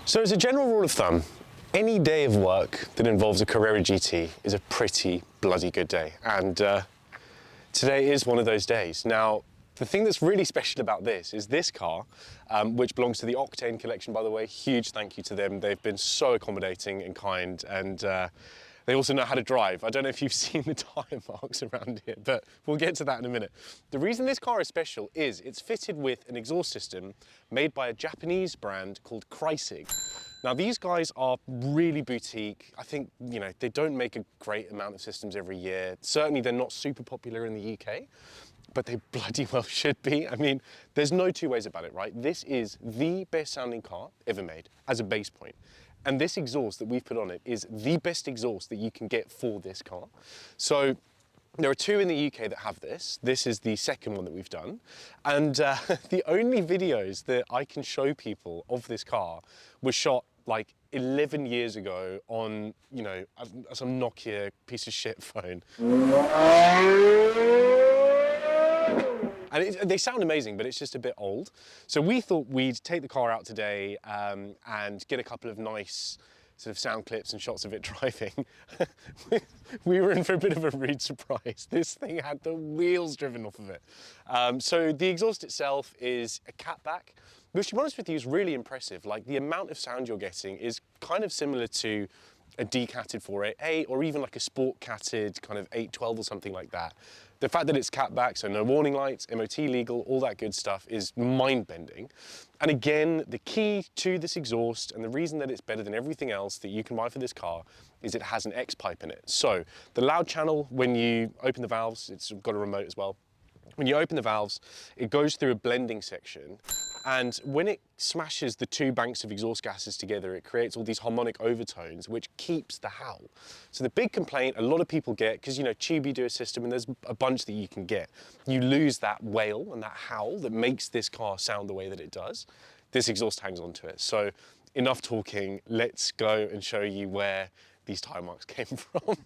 So as a general rule of thumb, any day of work that involves a Carrera GT is a pretty bloody good day. And today is one of those days. Now, the thing that's really special about this is this car, which belongs to the Octane collection, by the way. Huge thank you to them. They've been so accommodating and kind, and they also know how to drive. I don't know if you've seen the tyre marks around here, but we'll get to that in a minute. The reason this car is special is it's fitted with an exhaust system made by a Japanese brand called Kreissieg. Now, these guys are really boutique. I think, you know, they don't make a great amount of systems every year. Certainly, they're not super popular in the UK, but they bloody well should be. I mean, there's no two ways about it, right? This is the best sounding car ever made as a base point. And this exhaust that we've put on it is the best exhaust that you can get for this car. So there are two in the UK that have this. This is the second one that we've done. And the only videos that I can show people of this car were shot like 11 years ago on, you know, some Nokia piece of shit phone. And they sound amazing, but it's just a bit old. So we thought we'd take the car out today and get a couple of nice sort of sound clips and shots of it driving. We were in for a bit of a rude surprise. This thing had the wheels driven off of it. So the exhaust itself is a catback, which, to be honest with you, is really impressive. Like, the amount of sound you're getting is kind of similar to a decatted 488 or even like a sport catted kind of 812 or something like that. The fact that it's catback, so no warning lights, MOT legal, all that good stuff is mind-bending. And again, the key to this exhaust and the reason that it's better than everything else that you can buy for this car is it has an X-pipe in it. So the loud channel, when you open the valves, it's got a remote as well. When you open the valves, it goes through a blending section, and when it smashes the two banks of exhaust gases together, it creates all these harmonic overtones, which keeps the howl. So the big complaint a lot of people get, because, you know, Tube do a system and there's a bunch that you can get, you lose that wail and that howl that makes this car sound the way that it does. This exhaust hangs on to it. So enough talking, let's go and show you where these tyre marks came from.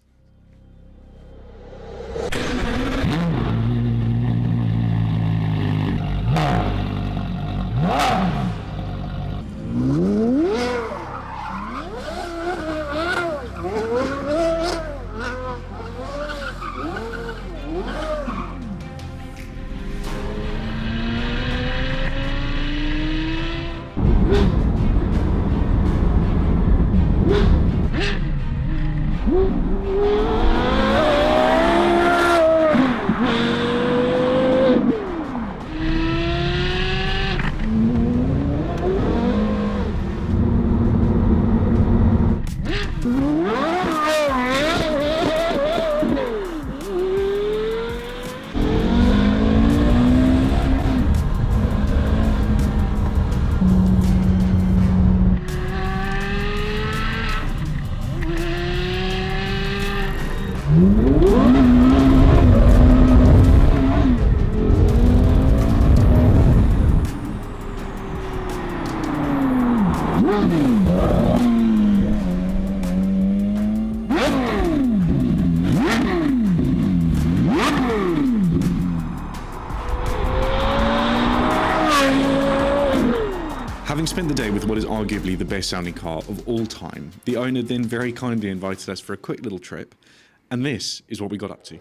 Having spent the day with what is arguably the best sounding car of all time, the owner then very kindly invited us for a quick little trip, and this is what we got up to.